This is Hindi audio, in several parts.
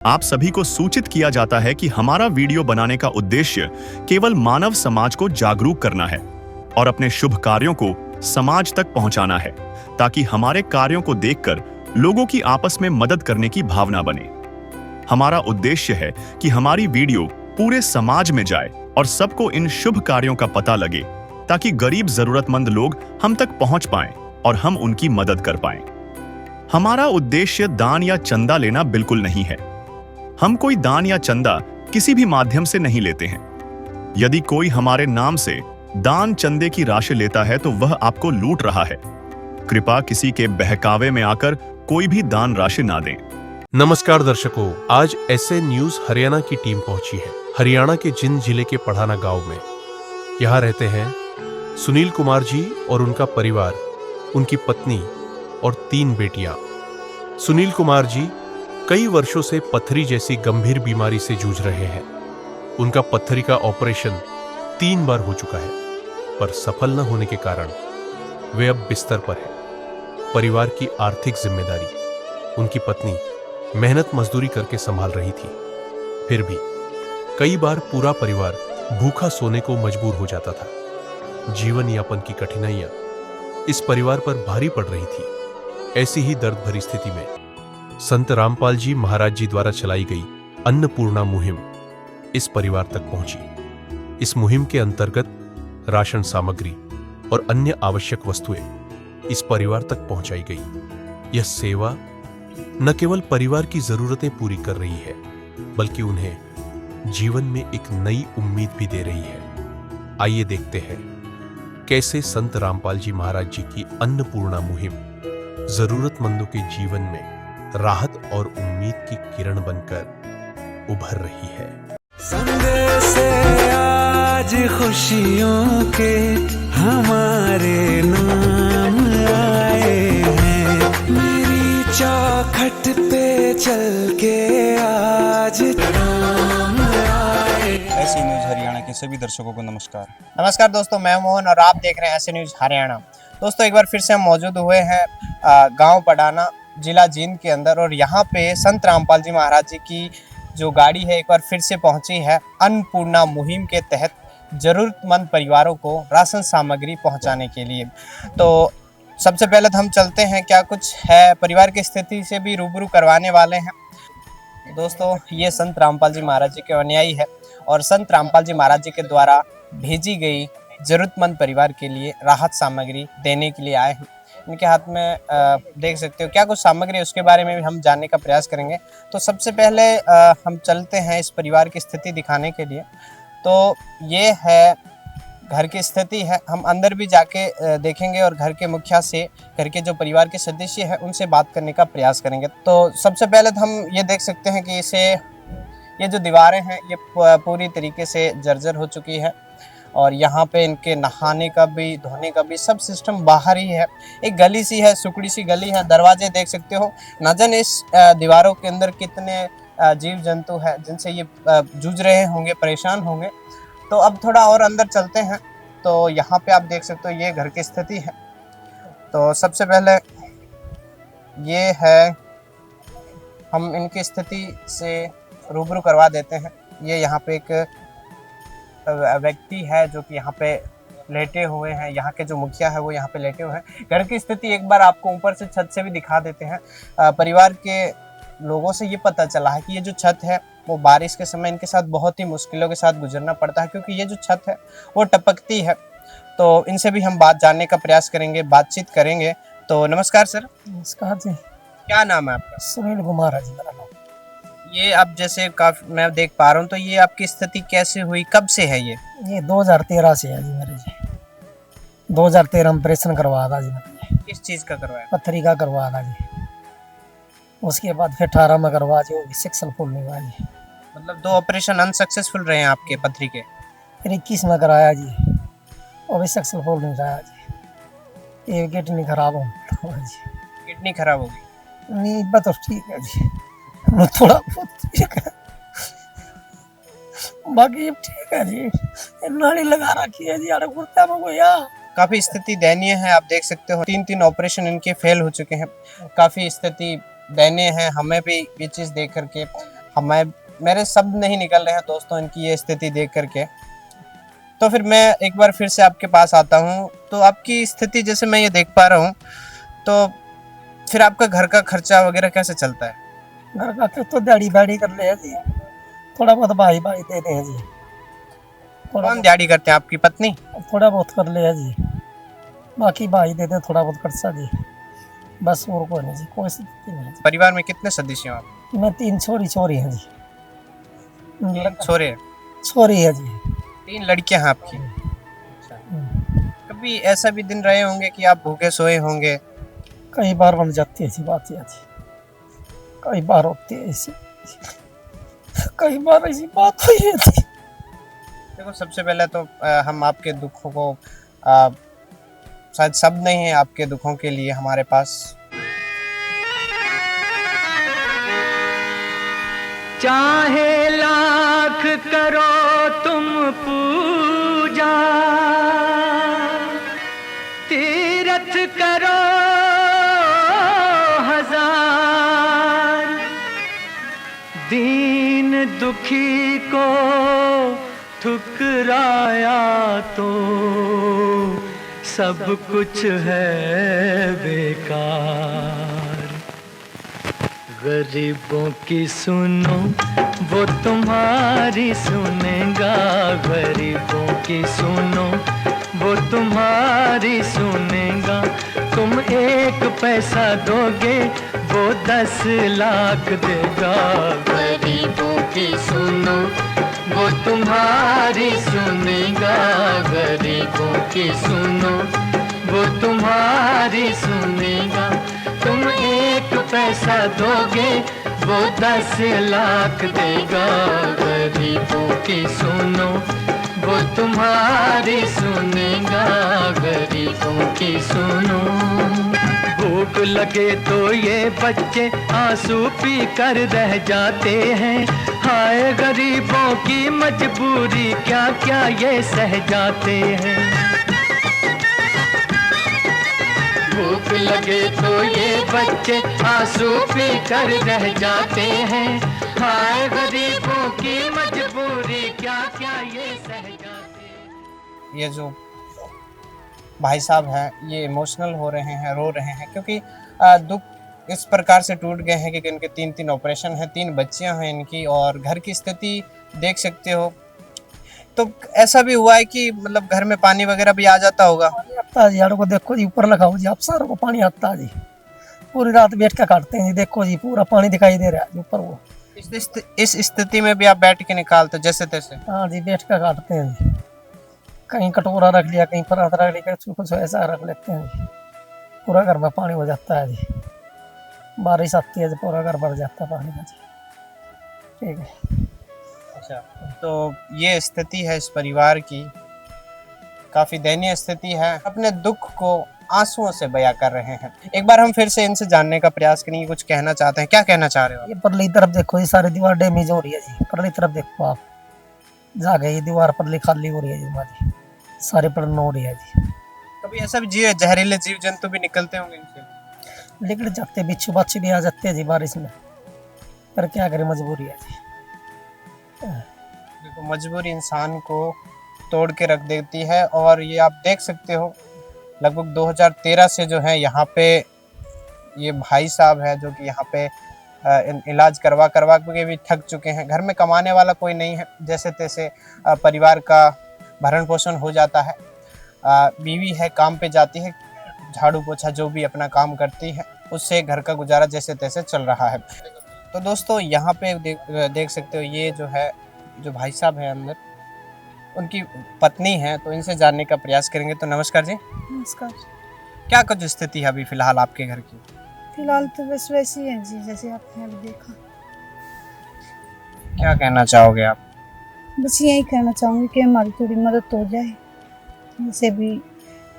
आप सभी को सूचित किया जाता है कि हमारा वीडियो बनाने का उद्देश्य केवल मानव समाज को जागरूक करना है और अपने शुभ कार्यों को समाज तक पहुंचाना है, ताकि हमारे कार्यों को देखकर लोगों की आपस में मदद करने की भावना बने। हमारा उद्देश्य है कि हमारी वीडियो पूरे समाज में जाए और सबको इन शुभ कार्यों का पता लगे, ताकि गरीब जरूरतमंद लोग हम तक पहुंच पाएं और हम उनकी मदद कर पाएं। हमारा उद्देश्य दान या चंदा लेना बिल्कुल नहीं है। हम कोई दान या चंदा किसी भी माध्यम से नहीं लेते हैं। यदि कोई हमारे नाम से दान चंदे की राशि लेता है तो वह आपको लूट रहा है। कृपया किसी के बहकावे में आकर कोई भी दान राशि ना दें। नमस्कार दर्शकों, आज एसए न्यूज हरियाणा की टीम पहुंची है हरियाणा के जिंद जिले के पढ़ाना गांव में। यहाँ रहते हैं सुनील कुमार जी और उनका परिवार, उनकी पत्नी और 3 बेटियां। सुनील कुमार जी कई वर्षों से पथरी जैसी गंभीर बीमारी से जूझ रहे हैं। उनका पथरी का ऑपरेशन 3 बार हो चुका है, पर सफल न होने के कारण वे अब बिस्तर पर हैं। परिवार की आर्थिक जिम्मेदारी उनकी पत्नी मेहनत मजदूरी करके संभाल रही थी। फिर भी कई बार पूरा परिवार भूखा सोने को मजबूर हो जाता था। जीवन यापन की कठिनाइयां इस परिवार पर भारी पड़ रही थी। ऐसी ही दर्द भरी स्थिति में संत रामपाल जी महाराज जी द्वारा चलाई गई अन्नपूर्णा मुहिम इस परिवार तक पहुंची। इस मुहिम के अंतर्गत राशन सामग्री और अन्य आवश्यक वस्तुएं इस परिवार तक पहुंचाई गई। यह सेवा न केवल परिवार की जरूरतें पूरी कर रही है, बल्कि उन्हें जीवन में एक नई उम्मीद भी दे रही है। आइए देखते हैं कैसे संत रामपाल जी महाराज जी की अन्नपूर्णा मुहिम जरूरतमंदों के जीवन में राहत और उम्मीद की किरण बनकर उभर रही है। संग से आज खुशियों के हमारे नाम आए हैं। मेरी चौखट पे चल के आज नाम आए। एसए न्यूज हरियाणा के सभी दर्शकों को नमस्कार। नमस्कार दोस्तों, मैं मोहन और आप देख रहे हैं एसए न्यूज हरियाणा। दोस्तों, एक बार फिर से हम मौजूद हुए हैं गांव पढ़ाना, जिला जींद के अंदर, और यहाँ पे संत रामपाल जी महाराज जी की जो गाड़ी है एक बार फिर से पहुंची है अन्नपूर्णा मुहिम के तहत जरूरतमंद परिवारों को राशन सामग्री पहुंचाने के लिए। तो सबसे पहले तो हम चलते हैं, क्या कुछ है परिवार की स्थिति से भी रूबरू करवाने वाले हैं। दोस्तों, ये संत रामपाल जी महाराज जी के अनुयायी है और संत रामपाल जी महाराज जी के द्वारा भेजी गई जरूरतमंद परिवार के लिए राहत सामग्री देने के लिए आए हैं। इनके हाथ में देख सकते हो क्या कुछ सामग्री है, उसके बारे में भी हम जानने का प्रयास करेंगे। तो सबसे पहले हम चलते हैं इस परिवार की स्थिति दिखाने के लिए। तो ये है घर की स्थिति है, हम अंदर भी जाके देखेंगे और घर के मुखिया से, घर के जो परिवार के सदस्य हैं उनसे बात करने का प्रयास करेंगे। तो सबसे पहले तो हम ये देख सकते हैं कि ये जो दीवारें हैं ये पूरी तरीके से जर्जर हो चुकी है और यहाँ पे इनके नहाने का भी, धोने का भी सब सिस्टम बाहर ही है। एक गली सी है, सुकड़ी सी गली है, दरवाजे देख सकते हो। न जाने इस दीवारों के अंदर कितने जीव जंतु हैं जिनसे ये जूझ रहे होंगे, परेशान होंगे। तो अब थोड़ा और अंदर चलते हैं। तो यहाँ पे आप देख सकते हो ये घर की स्थिति है। तो सबसे पहले ये है, हम इनकी स्थिति से रूबरू करवा देते हैं। ये यहाँ पे एक व्यक्ति है जो कि यहाँ पे लेटे हुए हैं। यहाँ के जो मुखिया है वो यहाँ पे लेटे हुए हैं। घर की स्थिति एक बार आपको ऊपर से, छत से भी दिखा देते हैं। परिवार के लोगों से ये पता चला है कि ये जो छत है वो बारिश के समय इनके साथ बहुत ही मुश्किलों के साथ गुजरना पड़ता है, क्योंकि ये जो छत है वो टपकती है। तो इनसे भी हम बात जानने का प्रयास करेंगे, बातचीत करेंगे। तो नमस्कार सर। नमस्कार जी। क्या नाम है आपका? सुनील कुमार है जी मेरा नाम। ये अब जैसे काफी मैं देख पा रहा हूँ, तो ये आपकी स्थिति कैसे हुई, कब से है ये? 2013 से है जी मेरे जी। 2013 में ऑपरेशन करवाया था जी मैंने। किस चीज का करवाया? पथरी का करवाया था जी। उसके बाद फिर 18 में करवा जी, सेक्शन फुल नहीं हुआ जी। मतलब 2 ऑपरेशन अनसक्सेसफुल रहे हैं आपके पथरी के? फिर 21 में कराया जी, और भी सेक्शन फुल नहीं रहा जी। ये किडनी खराब हो जी। किडनी खराब हो गई? नहीं, बस तो ठीक है जी, थोड़ा बहुत ठीक है, बाकी ठीक है जी। नाली लगा रखी है जी, अरे कुर्ता में कोई या। काफी स्थिति दयनीय है, आप देख सकते हो 3 ऑपरेशन इनके फेल हो चुके हैं। काफी स्थिति दयनीय है, हमें भी ये चीज़ देख करके मैं मेरे शब्द नहीं निकल रहे हैं दोस्तों इनकी ये स्थिति देख करके। तो फिर मैं एक बार फिर से आपके पास आता हूँ। तो आपकी स्थिति जैसे मैं ये देख पा रहा हूँ, तो फिर आपका घर का खर्चा वगैरह कैसे चलता है? घर का तो दिहाड़ी बैड़ी कर ले जी, थोड़ा बहुत भाई भाई देते हैं जी, कौन दिहाड़ी करते हैं, आपकी पत्नी? थोड़ा बहुत कर ले जी, बाकी भाई देते हैं थोड़ा बहुत खर्चा जी, बस और कोई नहीं जी, कोई स्थिति नहीं जी। परिवार में कितने सदस्य हो आप? मैं 3 छोरी हैं जी, छोरे? छोरी है जी। 3 लड़कियां हैं आपकी? कभी ऐसा भी दिन रहे होंगे कि आप भूखे सोए होंगे? कई बार बन जाती है ऐसी बात याद, कई बार होती है ऐसी, कई बार ऐसी बात हुई है थी। देखो सबसे पहले तो हम आपके दुखों को शायद शब्द नहीं है आपके दुखों के लिए हमारे पास। चाहे लाख करो तुम पूजा, तीरथ करो हजार, दीन दुखी को ठुकराया तो सब कुछ है बेकार। गरीबों की सुनो वो तुम्हारी सुनेगा, गरीबों की सुनो वो तुम्हारी सुनेगा। तुम 1 पैसा दोगे वो 10 लाख देगा। गरीबों की सुनो वो तुम्हारी सुनेगा, गरीबों की सुनो वो तुम्हारी सुनेगा। तुम 1 पैसा दोगे वो 10 लाख देगा। गरीबों की सुनो वो तुम्हारी सुनेगा, गरीबों की सुनो। भूख लगे तो ये बच्चे आंसू पी कर रह जाते हैं, हाय गरीबों की मजबूरी क्या क्या ये सह जाते हैं। भूख लगे तो ये बच्चे आंसू पी कर रह जाते हैं, हाय गरीबों की मजबूरी क्या क्या ये सह जाते हैं। ये जो भाई साहब हैं ये इमोशनल हो रहे हैं, रो रहे हैं, क्योंकि दुख इस प्रकार से टूट गए हैं कि इनके 3 ऑपरेशन हैं, 3 बच्चियां हैं इनकी, और घर की स्थिति देख सकते हो। तो ऐसा भी हुआ है कि मतलब घर में पानी वगैरह भी आ जाता होगा? पानी आता है जी, यारों को देखो जी, ऊपर लगाओ जी, आप सारों को पानी आता है जी, पूरी रात बैठ के काटते हैं जी, देखो जी पूरा पानी दिखाई दे रहा है जी ऊपर वो। इस स्थिति में भी आप बैठ के निकालते जैसे तैसे? हाँ जी, बैठ के काटते हैं जी, कहीं कटोरा रख लिया, कहीं परात रख लिया, कुछ ऐसा रख लेते हैं जी, पूरा घर में पानी हो जाता है जी। बारिश आती है तो पूरा घर भर जाता है पानी का जी। ठीक है। अच्छा, तो ये स्थिति है इस परिवार की, काफी दयनीय स्थिति है। अपने दुख को आंसुओं से बयां कर रहे हैं। एक बार हम फिर से इनसे जानने का प्रयास करेंगे, कुछ कहना चाहते हैं। क्या कहना चाह रहे हो? ये परली तरफ देखो, ये सारी दीवार डैमेज हो रही है जी, परली तरफ देखो आप, जाके ये दीवार परली खाली हो रही है जी हमारी, सारी पड़न हो रही है जी। कभी ऐसा भी जहरीले जीव जंतु भी निकलते होंगे इनसे? निकल जाते, बिच्छू बच्चे भी आ जाते हैं जी बारिश में, पर क्या करें, मजबूरी है जी। देखो मजबूरी इंसान को तोड़ के रख देती है, और ये आप देख सकते हो लगभग 2013 से जो है यहाँ पे ये भाई साहब है जो कि यहाँ पे इलाज करवा के भी थक चुके हैं। घर में कमाने वाला कोई नहीं है, जैसे तैसे परिवार का भरण पोषण हो जाता है। बीवी है, काम पे जाती है, झाड़ू पोछा जो भी अपना काम करती है, उससे घर का गुजारा जैसे तैसे चल रहा है। तो दोस्तों यहाँ पे देख सकते हो, ये जो है जो भाई साहब है अंदर, उनकी पत्नी है, तो इनसे जानने का प्रयास करेंगे। तो नमस्कार जी। नमस्कार। क्या कुछ स्थिति है अभी फिलहाल आपके घर की? फिलहाल तो बस वैसी है जी जैसे आपने अभी देखा। क्या कहना चाहोगे आप? बस यही कहना चाहूँगी कि हमारी थोड़ी मदद हो जाए, जैसे भी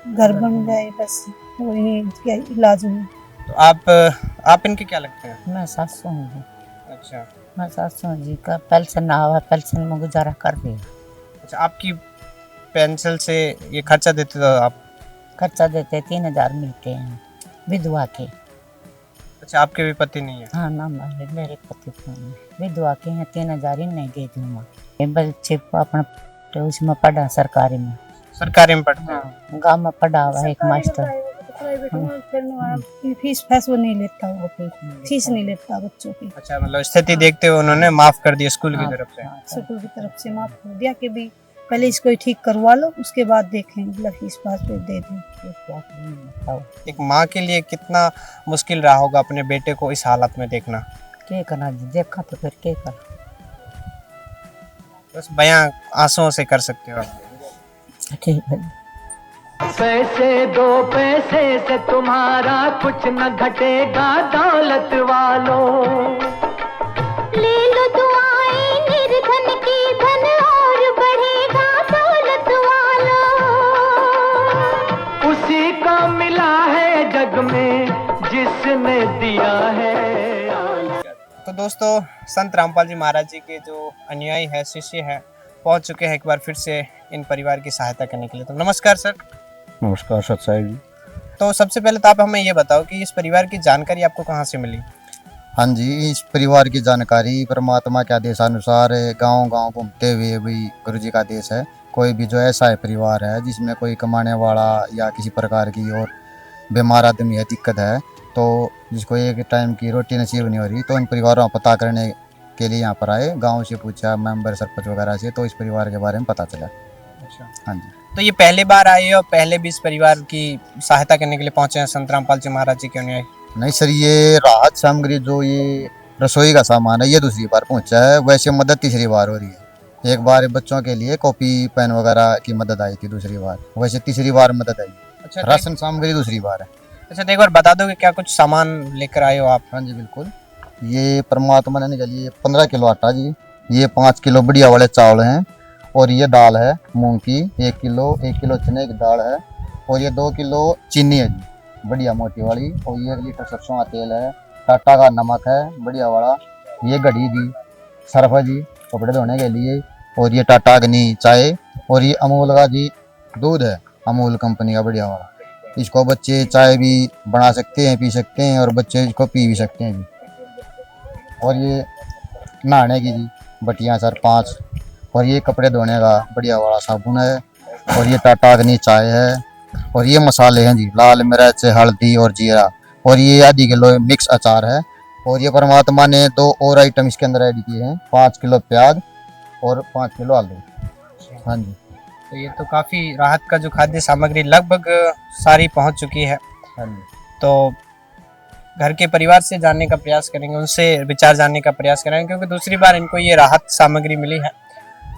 घर बन जाए, बस वही क्या इलाज में। तो आप इनके क्या लगते हैं? मैं सासू हूँ। अच्छा, मैं सासू जी का पेंशन ना हुआ, पेंशन में गुजारा कर रही हूँ। अच्छा, आपकी पेंशन से ये खर्चा देते तो आप? खर्चा देते 3000 मिलते हैं विधवा के। अच्छा, आपके भी पति नहीं है? हाँ ना मेरे पति को विधवा के हैं 3,000 ही नहीं दे दूँ मैं ये बच्चे को अपना तो उसमें पढ़ा सरकारी में सरकारी में पढ़ते हैं? हाँ गाँव में पढ़ा हुआ है एक मास्टर प्राइवेट में फिर फीस वो नहीं लेता, वो फीस नहीं लेता बच्चों की। अच्छा, मतलब स्थिति देखते हुए उन्होंने माफ कर दिया स्कूल की तरफ से? स्कूल की तरफ से माफ कर दिया कि भी पहले इसको ठीक करवा लो, उसके बाद देखेंगे, फीस फिर दे दें। एक माँ के लिए कितना मुश्किल रहा होगा अपने बेटे को इस हालत में देखना? क्या करना जी, देखा तो फिर क्या कर बस बयां आंसुओं से कर सकते हो आप। ठीक है। पैसे दो पैसे से तुम्हारा कुछ न घटेगा दौलत वालों। ले लो दुआएं निर्धन की, धन और बढ़ेगा दौलत वालों। उसी को मिला है जग में जिसने दिया है। तो दोस्तों, संत रामपाल जी महाराज जी के जो अनुयायी है, शिष्य है, पहुंच चुके हैं एक बार फिर से इन परिवार की सहायता करने के लिए। तो नमस्कार सर। नमस्कार सत साहिब जी। तो सबसे पहले तो आप हमें ये बताओ कि इस परिवार की जानकारी आपको कहाँ से मिली? हाँ जी, इस परिवार की जानकारी परमात्मा के आदेशानुसार गांव गांव घूमते हुए भी गुरु जी का आदेश है। कोई भी जो ऐसा है परिवार है जिसमें कोई कमाने वाला या किसी प्रकार की और बीमार आदमी है, दिक्कत है, तो जिसको एक टाइम की रोटी नसीब नहीं हो रही, तो इन परिवारों को पता करने के लिए यहाँ पर आए। गाँव से पूछा, मेंबर सरपंच वगैरह से, तो इस परिवार के बारे में पता चला। अच्छा, हाँ जी। तो ये पहली बार आए और पहले भी इस परिवार की सहायता करने के लिए पहुंचे हैं संत रामपाल जी महाराज जी के अनुयायी? नहीं सर, ये राहत सामग्री जो ये रसोई का सामान है, ये दूसरी बार पहुंचा है। वैसे मदद तीसरी बार हो रही है। एक बार बच्चों के लिए कॉपी पेन वगैरह की मदद आई थी, दूसरी बार, वैसे तीसरी बार मदद आई। अच्छा, राशन सामग्री दूसरी बार है। अच्छा, तो एक बार बता दो कि क्या कुछ सामान लेकर आए हो आप? हाँ जी बिल्कुल। ये परमात्मा ने निकाली 15 किलो आटा जी, ये 5 किलो बढ़िया वाले चावल हैं, और ये दाल है मूंग की 1 किलो चने की दाल है, और ये 2 किलो चीनी है जी, बढ़िया मोटी वाली, और ये 1 लीटर सरसों का तेल है, टाटा का नमक है बढ़िया वाला, ये घड़ी जी, सर्फ है जी कपड़े धोने के लिए, और ये टाटा अग्नि चाय, और ये अमूल का जी दूध है, अमूल कंपनी का बढ़िया वाला। इसको बच्चे चाय भी बना सकते हैं, पी सकते हैं, और बच्चे इसको पी भी सकते हैं जी। और ये नहाने की जी बटियाँ सर 5, और ये कपड़े धोने का बढ़िया वाला साबुन है, और ये टाटा अग्नि चाय है, और ये मसाले हैं जी, लाल मिर्च, हल्दी और जीरा, और ये आधी किलो मिक्स अचार है, और ये परमात्मा ने 2 और आइटम इसके अंदर ऐड किए हैं, 5 किलो प्याज और 5 किलो आलू। हाँ जी। तो ये तो काफ़ी राहत का जो खाद्य सामग्री लगभग सारी पहुंच चुकी है। हाँ जी। तो घर के परिवार से जानने का प्रयास करेंगे, उनसे विचार जानने का प्रयास करेंगे, क्योंकि दूसरी बार इनको ये राहत सामग्री मिली है।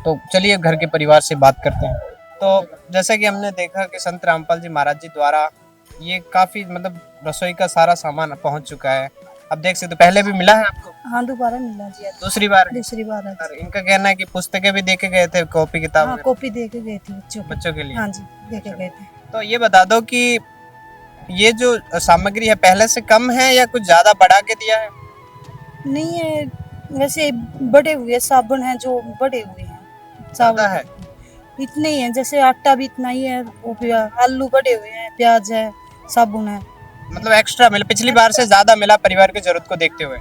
तो चलिए घर के परिवार से बात करते हैं। तो जैसा कि हमने देखा कि संत रामपाल जी महाराज जी द्वारा ये काफ़ी मतलब रसोई का सारा सामान पहुंच चुका है। अब देख सकते, पहले भी मिला है आपको? हाँ, दोबारा मिला जी, दूसरी बार? दूसरी बार है। और इनका कहना है कि पुस्तकें भी देके गए थे, कॉपी किताब हाँ, वगैरह? कॉपी दे के गए थे बच्चों के लिए? हाँ जी, दे के गए थे। तो ये बता दो कि ये जो सामग्री है पहले से कम है या कुछ ज्यादा बढ़ा के दिया है? नहीं है, वैसे बड़े हुए साबुन हैं जो बड़े हुए हैं, ज्यादा है? इतने ही है, जैसे आटा भी इतना ही है, वो भी आलू बड़े हुए हैं, प्याज है, साबुन है, मतलब एक्स्ट्रा मिला, पिछली बार से ज्यादा मिला परिवार की जरूरत को देखते हुए?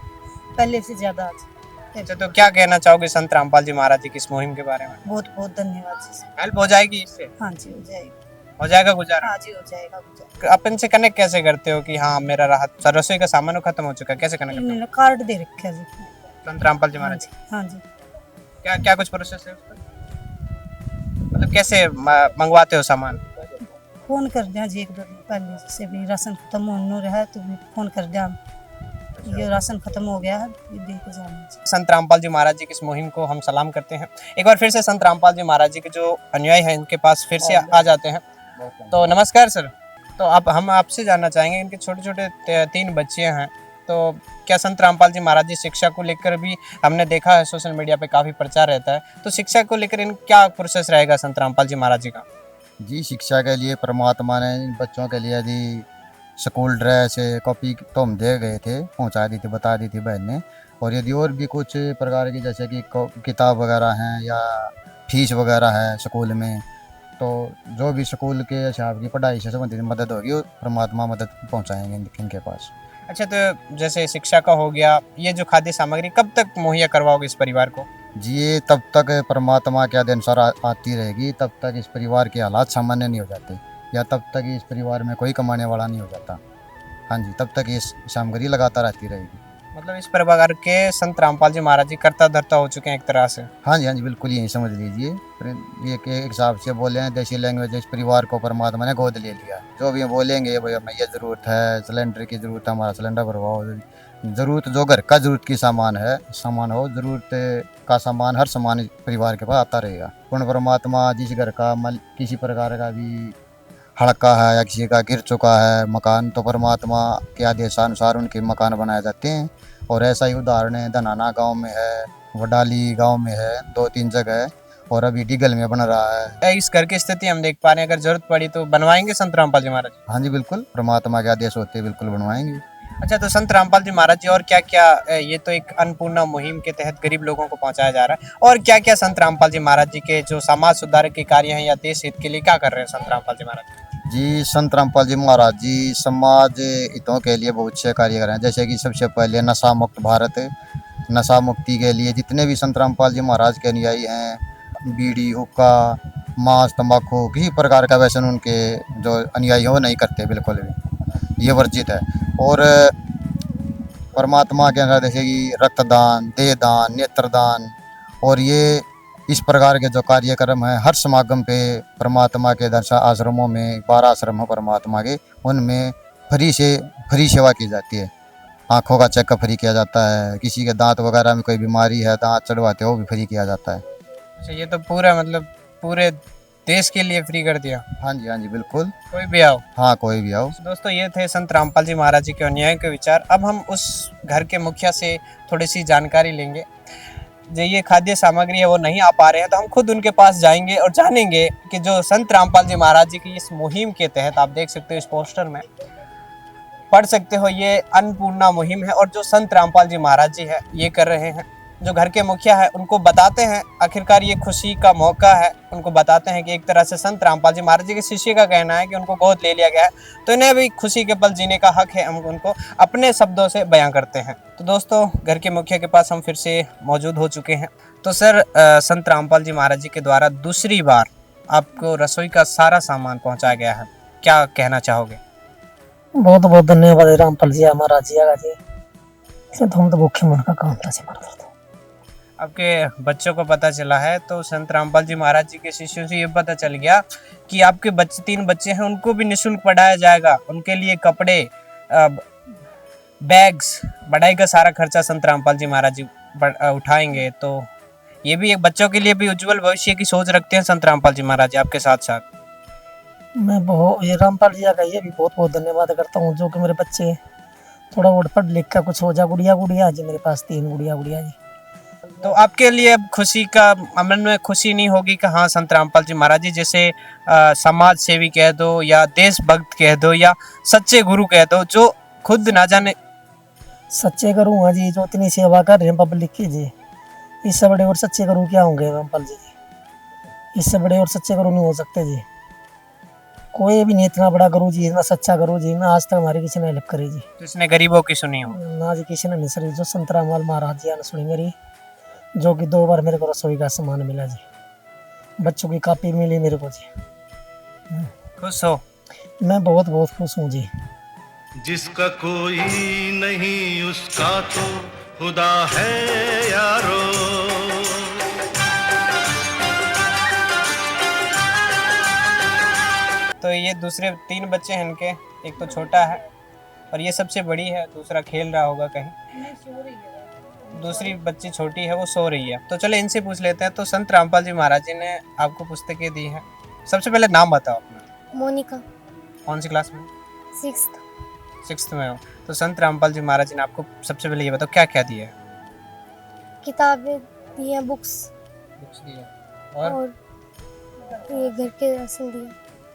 पहले से ज्यादा आज। अच्छा, तो क्या कहना चाहोगे संत रामपाल जी महाराज जी की इस मुहिम के बारे में? बहुत बहुत धन्यवाद जी। हेल्प हो जाएगी इससे? हाँ जी, हो जाएगी। हो जाएगा गुजारा? हाँ जी, हो जाएगा गुजारा। अपन से कनेक्ट कैसे करते हो कि हाँ मेरा राहत रसोई का सामान खत्म हो चुका है, कैसे कनेक्ट करते इन्होंने कार्ड दे रखे है जी। हो संत रामपाल जी हाँ महाराज? जी, हाँ जी। क्या क्या कुछ प्रोसेस है उसका? मतलब कैसे मंगवाते हो सामान? फोन कर दिया जी, एक दो दिन पहले से भी राशन खत्म होने रहा है, तो भी फोन कर दिया, ये राशन खत्म हो गया है, ये दे के जाना। संत रामपाल जी महाराज जी की इस मुहिम को हम सलाम करते हैं। एक बार फिर से संत रामपाल जी महाराज जी के जो अनुयायी हैं इनके पास फिर से आ जाते हैं। तो नमस्कार सर। तो अब हम आपसे जानना चाहेंगे, इनके छोटे छोटे 3 बच्चे हैं, तो क्या संत रामपाल जी महाराज जी शिक्षा को लेकर भी हमने देखा है सोशल मीडिया पे काफ़ी प्रचार रहता है, तो शिक्षा को लेकर इन क्या प्रोसेस रहेगा संत रामपाल जी महाराज जी का? जी, शिक्षा के लिए परमात्मा ने इन बच्चों के लिए यदि स्कूल ड्रेस कॉपी तो हम दे गए थे, पहुंचा दी थी, बता दी थी बहन ने, और यदि और भी कुछ प्रकार की जैसे कि किताब वगैरह हैं या फीस वगैरह है स्कूल में, तो जो भी स्कूल के हिसाब की पढ़ाई से संबंधित मदद होगी वो परमात्मा मदद पहुंचाएंगे इनके पास। अच्छा, तो जैसे शिक्षा का हो गया, ये जो खाद्य सामग्री कब तक मुहैया करवाओगे इस परिवार को? जी ये तब तक परमात्मा के अनुसार आती रहेगी, तब तक इस परिवार के हालात सामान्य नहीं हो जाते, या तब तक इस परिवार में कोई कमाने वाला नहीं हो जाता। हाँ जी, तब तक ये सामग्री लगातार आती रहेगी। मतलब इस परिवार के संत रामपाल जी महाराज जी कर्ता धर्ता हो चुके हैं एक तरह से। हाँ जी बिल्कुल यही समझ लीजिए। ये के हिसाब से बोले हैं देसी लैंग्वेज, इस परिवार को परमात्मा ने गोद ले लिया। जो भी बोलेंगे भाई हमें ये ज़रूरत है, सिलेंडर की ज़रूरत है, हमारा सिलेंडर भरवाओ, ज़रूरत जो घर का ज़रूरत की सामान है, सामान हो, ज़रूरत का सामान, हर सामान इस परिवार के पास आता रहेगा। पूर्ण परमात्मा जिस घर का किसी प्रकार का भी हड़का है या किसी का गिर चुका है मकान, तो परमात्मा के आदेशानुसार उनके मकान बनाए जाते हैं। और ऐसा ही उदाहरण है धनाना गांव में है, वडाली गांव में है, 2-3 जगह है, और अभी डिगल में बन रहा है। इस घर की स्थिति हम देख पा रहे हैं, अगर जरूरत पड़ी तो बनवाएंगे संत रामपाल जी महाराज? हाँ जी बिल्कुल, परमात्मा के आदेश होते हैं, बिल्कुल बनवाएंगे। अच्छा, तो संत रामपाल जी महाराज जी और क्या क्या, ये तो एक अन्नपूर्णा मुहिम के तहत गरीब लोगों को पहुंचाया जा रहा है, और क्या क्या संत रामपाल जी महाराज जी के जो समाज सुधार के कार्य हैं या देश हित के लिए क्या कर रहे हैं संत रामपाल जी महाराज जी? संत रामपाल जी महाराज जी समाज हितों के लिए बहुत से कार्य कर रहे हैं। जैसे कि सबसे पहले नशा मुक्त भारत, नशा मुक्ति के लिए जितने भी संत रामपाल जी महाराज के अनुयायी हैं, बीड़ी, हुक्का, मांस, तंबाकू, किसी प्रकार का व्यसन उनके जो अनुयायी हैं वो नहीं करते, बिल्कुल भी, ये वर्जित है। और परमात्मा के अनुसार जैसे कि रक्तदान, देहदान, नेत्रदान, और ये इस प्रकार के जो कार्यक्रम हैं, हर समागम पे परमात्मा के दर्शन आश्रमों में 12 आश्रम हैं परमात्मा के, उनमें फ्री सेवा की जाती है। आँखों का चेकअप फ्री किया जाता है, किसी के दांत वगैरह में कोई बीमारी है, दांत चढ़वाते हैं, वो भी फ्री किया जाता है। अच्छा, ये तो पूरा मतलब पूरे देश के लिए फ्री कर दिया? हाँ जी बिल्कुल, कोई भी आओ। हाँ कोई भी आओ। दोस्तों, ये थे संत रामपाल जी महाराज जी के अनुयायियों के विचार। अब हम उस घर के मुखिया से थोड़ी सी जानकारी लेंगे। जो ये खाद्य सामग्री है वो नहीं आ पा रहे हैं, तो हम खुद उनके पास जाएंगे और जानेंगे कि जो संत रामपाल जी महाराज जी की इस मुहिम के तहत, आप देख सकते हो इस पोस्टर में पढ़ सकते हो, ये अन्नपूर्णा मुहिम है, और जो संत रामपाल जी महाराज जी है ये कर रहे हैं। जो घर के मुखिया है उनको बताते हैं, आखिरकार ये खुशी का मौका है, उनको बताते हैं कि एक तरह से संत रामपाल जी महाराज जी के शिष्य का कहना है कि उनको गोद ले लिया गया है, तो इन्हें भी खुशी के पल जीने का हक है। हम उनको अपने शब्दों से बयां करते हैं। तो दोस्तों, घर के मुखिया के पास हम फिर से मौजूद हो चुके हैं। तो सर, संत रामपाल जी महाराज जी के द्वारा दूसरी बार आपको रसोई का सारा सामान पहुँचाया गया है, क्या कहना चाहोगे? बहुत बहुत धन्यवाद रामपाल जी महाराज जी आगा जी, तो हम तो भूखे मन का काम था से मर रहे थे। आपके बच्चों को पता चला है, तो संत रामपाल जी महाराज जी के शिष्यों से ये पता चल गया कि आपके बच्चे 3 बच्चे हैं, उनको भी निःशुल्क पढ़ाया जाएगा, उनके लिए कपड़े, बैग्स, पढ़ाई का सारा खर्चा संत रामपाल जी महाराज जी उठाएंगे। तो ये भी एक बच्चों के लिए भी उज्जवल भविष्य की सोच रखते हैं संत रामपाल जी महाराज जी आपके साथ साथ। मैं बहुत ये रामपाल जी का ये भी बहुत बहुत धन्यवाद करता हूँ, जो कि मेरे बच्चे थोड़ा बहुत पढ़ लिख कर कुछ हो जा। गुड़िया जी मेरे पास 3 गुड़िया जी। तो आपके लिए अब खुशी का मन में खुशी नहीं होगी कि हाँ, संत रामपाल जी महाराज जी जैसे समाज सेवी कह दो या देशभक्त कह दो या सच्चे गुरु कह दो, जो खुद ना जाने सच्चे गुरु हाँ जी, जो इतनी सेवा कर रहे हैं पब्लिक की जी, इससे बड़े और सच्चे गुरु क्या होंगे रामपाल जी? इससे बड़े और सच्चे गुरु नहीं हो सकते जी। कोई भी नहीं इतना बड़ा गुरु जी, इतना सच्चा गुरु जी ना आज तक हमारी किसी ने हेल्प करी जी। तो इसने गरीबों की सुनी हो ना जी, किसी ने नहीं सरी। जो संत रामपाल महाराज जी ने सुनी मेरी, जो कि 2 बार मेरे को रसोई का सामान मिला जी, बच्चों की कॉपी मिली मेरे को जी। खुश हो? मैं बहुत बहुत खुश हूँ जी। जिसका कोई नहीं उसका तो खुदा है यारो। तो ये दूसरे 3 बच्चे हैं इनके, एक तो छोटा है और ये सबसे बड़ी है, दूसरा खेल रहा होगा कहीं। दूसरी बच्ची छोटी है, वो सो रही है। तो चलो इनसे पूछ लेते हैं। तो संत रामपाल जी महाराज जी ने आपको पुस्तकें दी हैं, सबसे पहले नाम बताओ अपना। मोनिका। कौन सी क्लास में? 6th में हो। तो संत रामपाल जी महाराज जी ने आपको सबसे पहले ये बताओ क्या क्या दिया है? किताबें दी हैं, बुक्स दी है, और ये घर के राशन दिए।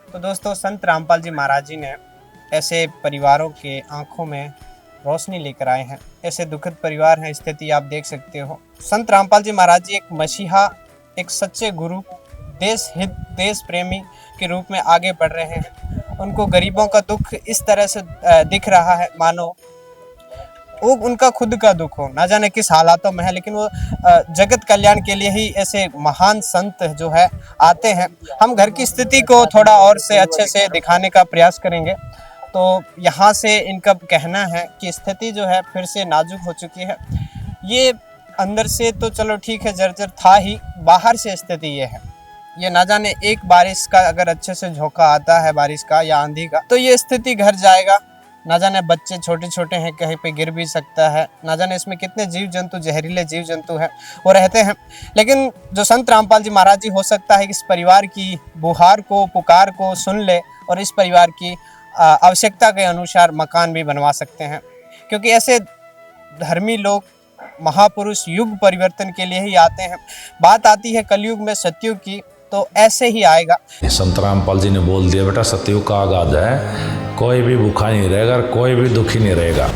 तो दोस्तों, संत रामपाल जी महाराज जी ने ऐसे परिवारों के आंखों में रोशनी लेकर आए हैं। ऐसे दुखद परिवार हैं, स्थिति आप देख सकते हो। संत रामपाल जी महाराज जी एक मसीहा, एक सच्चे गुरु, देश हित, देश प्रेमी के रूप में आगे बढ़ रहे हैं। उनको गरीबों का दुख इस तरह से दिख रहा है मानो वो उनका खुद का दुख हो, ना जाने किस हालातों में है, लेकिन वो जगत कल्याण के लिए ही ऐसे महान संत जो है आते हैं। हम घर की स्थिति को थोड़ा और से अच्छे से दिखाने का प्रयास करेंगे। तो यहाँ से इनका कहना है कि स्थिति जो है फिर से नाजुक हो चुकी है। ये अंदर से तो चलो ठीक है, जर्जर था ही, बाहर से स्थिति ये है, ये ना जाने एक बारिश का अगर अच्छे से झोंका आता है बारिश का या आंधी का, तो ये स्थिति घर जाएगा। ना जाने बच्चे छोटे छोटे हैं, कहीं पे गिर भी सकता है, ना जाने इसमें कितने जीव जंतु, जहरीले जीव जंतु हैं वो रहते हैं। लेकिन जो संत रामपाल जी महाराज जी, हो सकता है कि इस परिवार की बुहार को, पुकार को सुन ले और इस परिवार की आवश्यकता के अनुसार मकान भी बनवा सकते हैं, क्योंकि ऐसे धर्मी लोग, महापुरुष युग परिवर्तन के लिए ही आते हैं। बात आती है कलयुग में सतयुग की, तो ऐसे ही आएगा। संत रामपाल जी ने बोल दिया, बेटा सतयुग का आगाज है, कोई भी भूखा नहीं रहेगा, कोई भी दुखी नहीं रहेगा।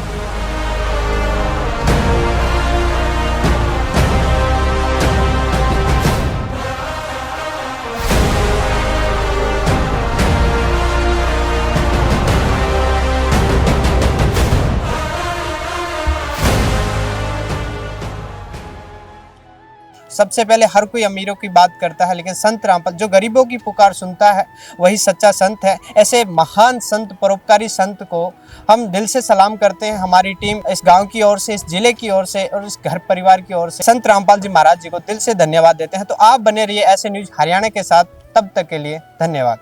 सबसे पहले हर कोई अमीरों की बात करता है, लेकिन संत रामपाल जो गरीबों की पुकार सुनता है वही सच्चा संत है। ऐसे महान संत, परोपकारी संत को हम दिल से सलाम करते हैं। हमारी टीम इस गांव की ओर से, इस जिले की ओर से और इस घर परिवार की ओर से संत रामपाल जी महाराज जी को दिल से धन्यवाद देते हैं। तो आप बने रहिए ऐसे न्यूज हरियाणा के साथ, तब तक के लिए धन्यवाद।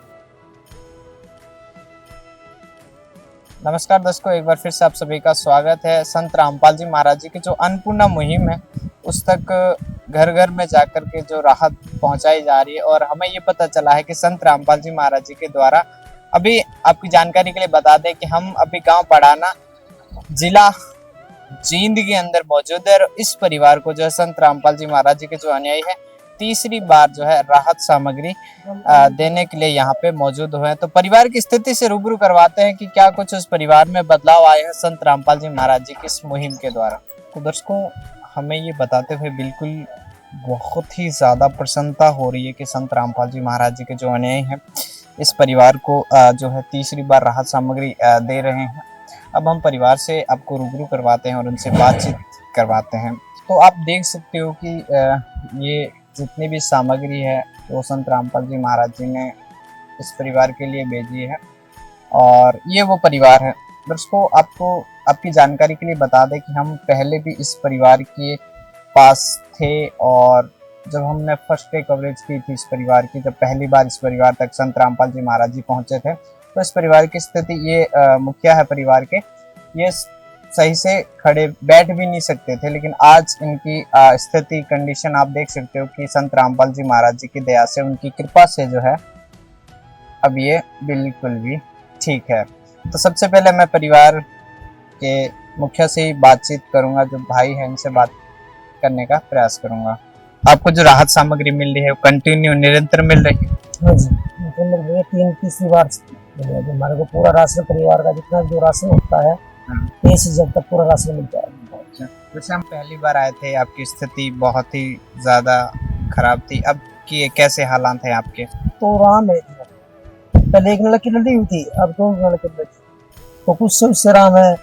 नमस्कार दर्शकों, एक बार फिर से आप सभी का स्वागत है। संत रामपाल जी महाराज जी की जो अन्नपूर्णा मुहिम है, उस तक घर घर में जाकर के जो राहत पहुंचाई जा रही है, और हमें ये पता चला है कि संत रामपाल जी महाराज जी के द्वारा, अभी आपकी जानकारी के लिए बता दें कि हम अभी गांव पड़ाना, जिला जींद के अंदर मौजूद है। और इस परिवार को जो है संत रामपाल जी महाराज जी के जो अनुयायी है, तीसरी बार जो है राहत सामग्री देने के लिए यहाँ पे मौजूद हुए हैं। तो परिवार की स्थिति से रूबरू करवाते हैं कि क्या कुछ उस परिवार में बदलाव आए हैं संत रामपाल जी महाराज जी की इस मुहिम के द्वारा। तो दर्शकों, हमें ये बताते हुए बिल्कुल बहुत ही ज़्यादा प्रसन्नता हो रही है कि संत रामपाल जी महाराज जी के जो अनुयायी हैं, इस परिवार को जो है तीसरी बार राहत सामग्री दे रहे हैं। अब हम परिवार से आपको रूबरू करवाते हैं और उनसे बातचीत करवाते हैं। तो आप देख सकते हो कि ये जितनी भी सामग्री है वो संत रामपाल जी महाराज जी ने इस परिवार के लिए भेजी है, और ये वो परिवार है। दोस्तों, आपको आपकी जानकारी के लिए बता दें कि हम पहले भी इस परिवार के पास थे, और जब हमने फर्स्ट डे कवरेज की थी इस परिवार की, जब पहली बार इस परिवार तक संत रामपाल जी महाराज जी पहुंचे थे, तो इस परिवार की स्थिति ये मुखिया है परिवार के, ये सही से खड़े बैठ भी नहीं सकते थे, लेकिन आज इनकी स्थिति, कंडीशन आप देख सकते हो कि संत रामपाल जी महाराज जी की दया से, उनकी कृपा से जो है अब ये बिल्कुल भी ठीक है। तो सबसे पहले मैं परिवार के मुखिया से ही बातचीत करूंगा, जो भाई हैं इनसे बात करने का प्रयास करूंगा। आपको जो राहत सामग्री मिल रही है वो कंटिन्यू निरंतर मिल रही है? हाँ जी, तो तीसरी बार हमारे को पूरा राशन, परिवार का जितना जो राशन होता है, जब तक पूरा राशन मिल जाएगा। जैसे हम पहली बार आए थे, आपकी स्थिति बहुत ही ज्यादा खराब थी, अब की कैसे हालात हैं आपके? तो आराम है, पहले एक नलकी नदी हुई थी, अब दो नलकी नदी, तो कुछ से उससे आराम है,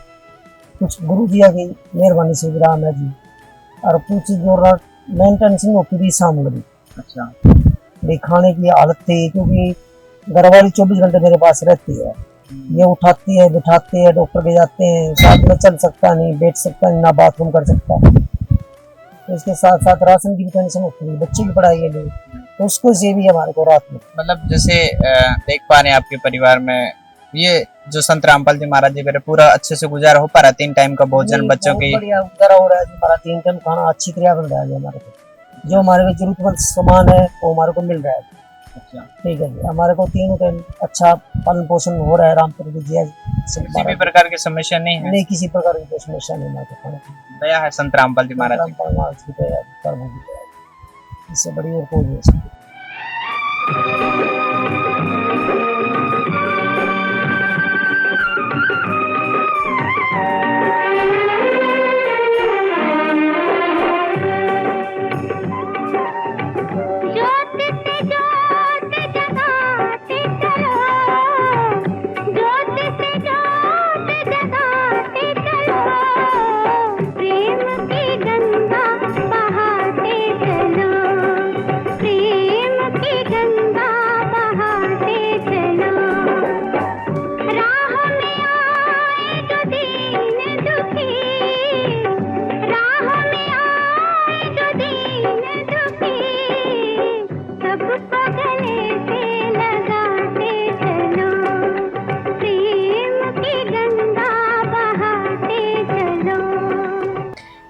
कुछ गुरु जी की मेहरबानी से भी आराम है जी। और कुछ जो मेंटेनेंस होती थी सामग्री, अच्छा, खाने की हालत थी, क्योंकि घरवाली 24 घंटे मेरे पास रहती है, ये उठाती है, बिठाती है, डॉक्टर के जाते हैं, साथ में चल सकता नहीं, बैठ सकता नहीं, ना बाथरूम कर सकता। तो इसके साथ साथ राशन की भी टेंशन होती है, बच्चे की पढ़ाई के लिए, तो उसको से भी हमारे को रात में, मतलब जैसे देख पा रहे हैं आपके परिवार में ये जो संत रामपाल जी महाराज जी मेरे पूरा अच्छे से गुजारा हो पा रहा है, 3 टाइम का भोजन बच्चों की बढ़िया गुजारा हो रहा है। हमारा 3 टाइम खाना अच्छी तरह बन रहा है हमारे को, जो हमारे को जरूरतमंद सामान है वो हमारे को मिल रहा है। अच्छा, ठीक है जी, हमारे को 3 टाइम अच्छा पालन पोषण हो रहा है रामपुर जी। किसी भी प्रकार की समस्या नहीं है? नहीं, किसी प्रकार की समस्या नहीं हमारे को। दया है संत रामपाल जी महाराज की, इससे बड़ी और कोई नहीं सकती।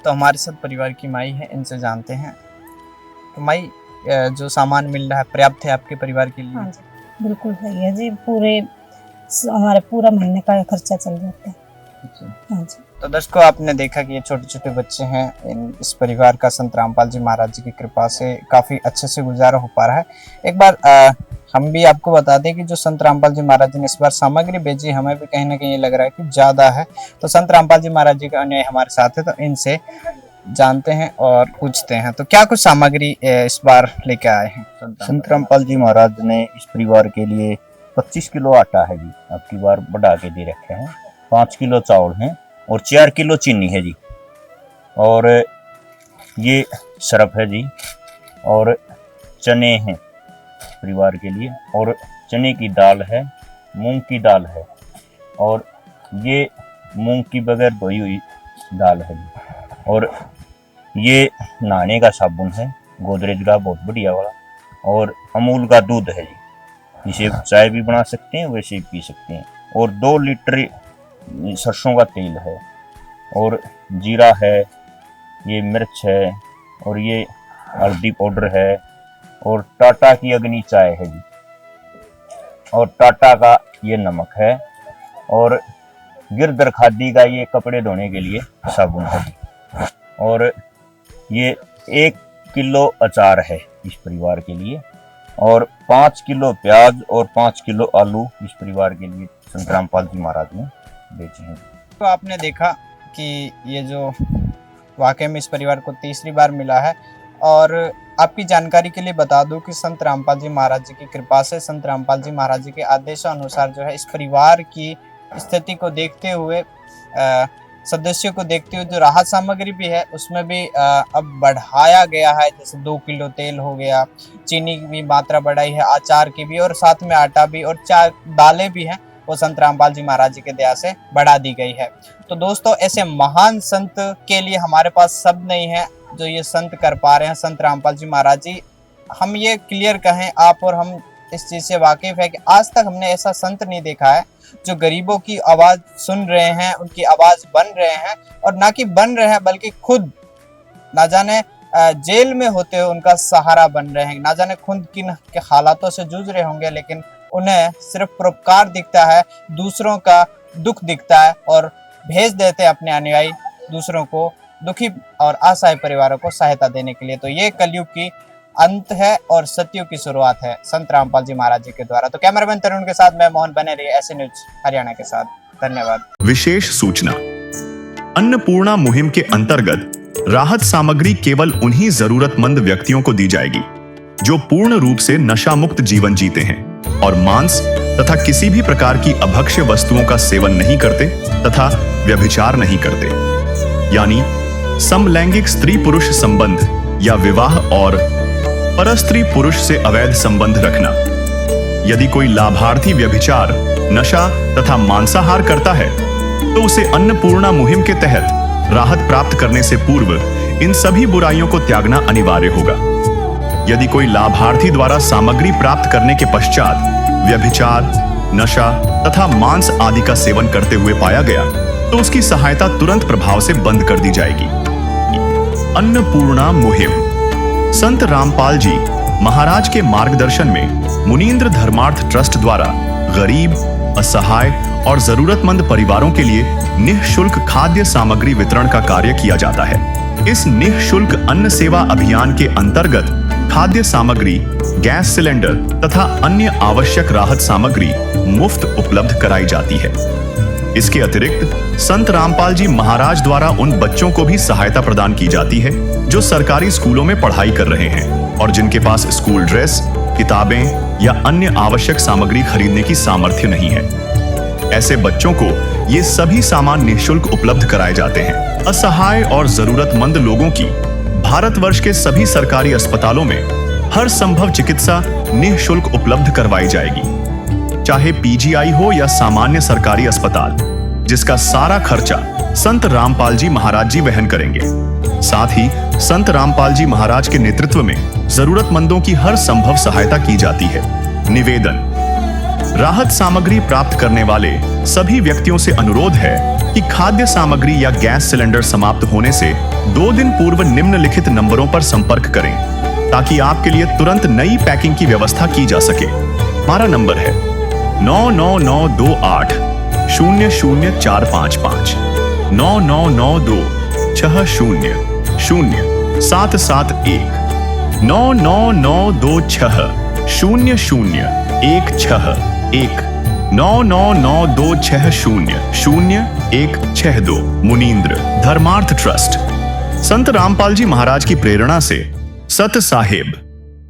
तो हमारे साथ परिवार की माई है, इनसे जानते हैं। तो माई, जो सामान मिल रहा है पर्याप्त है आपके परिवार के लिए? हाँ जी, बिल्कुल सही है जी। हमारे पूरा महीने का खर्चा चल जाता है। हाँ जी। तो दर्शकों, आपने देखा कि ये छोटे छोटे बच्चे हैं, इस परिवार का संत रामपाल जी महाराज जी की कृपा से काफी अच्छे से गुजारा हो पा रहा है। एक बार हम भी आपको बता दें कि जो संत रामपाल जी महाराज जी ने इस बार सामग्री भेजी, हमें भी कहीं ना कहीं ये लग रहा है कि ज्यादा है। तो संत रामपाल जी महाराज जी का अन्याय हमारे साथ है, तो इनसे जानते हैं और पूछते हैं। तो क्या कुछ सामग्री इस बार लेके आए हैं? संत रामपाल जी महाराज ने इस परिवार के लिए 25 किलो आटा है जी, अब की बार बढ़ा के दे रखे हैं। 5 किलो चावल हैं और 4 किलो चीनी है जी, और ये सरफ है जी, और चने हैं परिवार के लिए, और चने की दाल है, मूंग की दाल है, और ये मूंग की बगैर धोई हुई दाल है जी, और ये नहाने का साबुन है गोदरेज का बहुत बढ़िया वाला, और अमूल का दूध है जी, इसे चाय भी बना सकते हैं वैसे ही पी सकते हैं, और 2 लीटर सरसों का तेल है, और जीरा है, ये मिर्च है, और ये हल्दी पाउडर है, और टाटा की अग्नि चाय है जी, और टाटा का ये नमक है, और गिरधर खादी का ये कपड़े धोने के लिए साबुन है जी, और ये 1 किलो अचार है इस परिवार के लिए, और 5 किलो प्याज और 5 किलो आलू इस परिवार के लिए संत रामपाल जी महाराज ने बेचे हैं। तो आपने देखा कि ये जो वाकई में इस परिवार को तीसरी बार मिला है। और आपकी जानकारी के लिए बता दूं कि संत रामपाल जी महाराज जी की कृपा से, संत रामपाल जी महाराज जी के आदेशानुसार जो है इस परिवार की स्थिति को देखते हुए, सदस्यों को देखते हुए जो राहत सामग्री भी है उसमें भी अब बढ़ाया गया है। जैसे 2 किलो तेल हो गया, चीनी की भी मात्रा बढ़ाई है, अचार की भी, और साथ में आटा भी, और 4 दालें भी हैं, वो संत रामपाल जी महाराज जी के दया से बढ़ा दी गई है। तो दोस्तों, ऐसे महान संत के लिए हमारे पास शब्द नहीं है जो ये संत कर पा रहे हैं, संत रामपाल जी महाराज जी। हम ये क्लियर कहें, आप और हम इस चीज से वाकिफ है कि आज तक हमने ऐसा संत नहीं देखा है जो गरीबों की आवाज सुन रहे हैं, उनकी आवाज बन रहे हैं, और ना कि बन रहे हैं बल्कि खुद ना जाने जेल में होते हुए उनका सहारा बन रहे हैं। ना जाने खुद किन के हालातों से जूझ रहे होंगे, लेकिन उन्हें सिर्फ परोपकार दिखता है, दूसरों का दुख दिखता है, और भेज देते हैं अपने अनुयायी दूसरों को, दुखी और असहाय परिवारों को सहायता देने के लिए। तो ये कलयुग की अंत है और सतयुग की शुरुआत है संत रामपाल जी महाराज जी के द्वारा। तो कैमरामैन तरुण के साथ मैं मोहन, बने रहिए ऐसे न्यूज हरियाणा के साथ। धन्यवाद। विशेष सूचना, अन्नपूर्णा मुहिम के अंतर्गत राहत सामग्री केवल उन्हीं जरूरतमंद व्यक्तियों को दी जाएगी जो पूर्ण रूप से नशा मुक्त जीवन जीते हैं और मांस तथा किसी भी प्रकार की अभक्ष्य वस्तुओं का सेवन नहीं करते तथा व्यभिचार नहीं करते, यानी समलैंगिक स्त्री पुरुष संबंध या विवाह और परस्त्री पुरुष से अवैध संबंध रखना। यदि कोई लाभार्थी व्यभिचार, नशा तथा मांसाहार करता है तो उसे अन्नपूर्णा मुहिम के तहत राहत प्राप्त करने से पूर्व इन सभी बुराइयों को त्यागना अनिवार्य होगा। यदि कोई लाभार्थी द्वारा सामग्री प्राप्त करने के पश्चात व्यभिचार, नशा तथा मांस आदि का सेवन करते हुए पाया गया तो उसकी सहायता तुरंत प्रभाव से बंद कर दी जाएगी। अन्नपूर्णा मुहिम संत रामपाल जी महाराज के मार्गदर्शन में मुनीन्द्र धर्मार्थ ट्रस्ट द्वारा गरीब, असहाय और जरूरतमंद परिवारों के लिए निःशुल्क खाद्य सामग्री वितरण का कार्य किया जाता है। इस निःशुल्क अन्न सेवा अभियान के अंतर्गत खाद्य सामग्री, गैस सिलेंडर तथा अन्य आवश्यक राहत सामग्री मुफ्त उपलब्ध कराई जाती है। इसके अतिरिक्त संत रामपाल जी महाराज द्वारा उन बच्चों को भी सहायता प्रदान की जाती है जो सरकारी स्कूलों में पढ़ाई कर रहे हैं और जिनके पास स्कूल ड्रेस, किताबें या अन्य आवश्यक सामग्री खरीदने की सामर्थ्य नहीं है। ऐसे बच्चों को ये सभी सामान निःशुल्क उपलब्ध कराए जाते हैं। असहाय और जरूरतमंद लोगों की भारतवर्ष के सभी सरकारी अस्पतालों में हर संभव चिकित्सा निःशुल्क उपलब्ध करवाई जाएगी, चाहे पीजीआई हो या सामान्य सरकारी अस्पताल, जिसका सारा खर्चा संत रामपाल जी महाराज जी वहन करेंगे। साथ ही संत रामपाल जी महाराज के नेतृत्व में जरूरतमंदों की हर संभव सहायता की जाती है। निवेदन, राहत सामग्री प्राप्त करने वाले सभी व्यक्तियों से अनुरोध है कि खाद्य सामग्री या गैस सिलेंडर समाप्त होने से 2 दिन पूर्व निम्नलिखित नंबरों पर संपर्क करें ताकि आपके लिए तुरंत नई पैकिंग की व्यवस्था की जा सके। हमारा नंबर है 99928 00455 9992 60 0771 99926 0016 99926 मुनींद्र धर्मार्थ ट्रस्ट। संत रामपाल जी महाराज की प्रेरणा से सत साहिब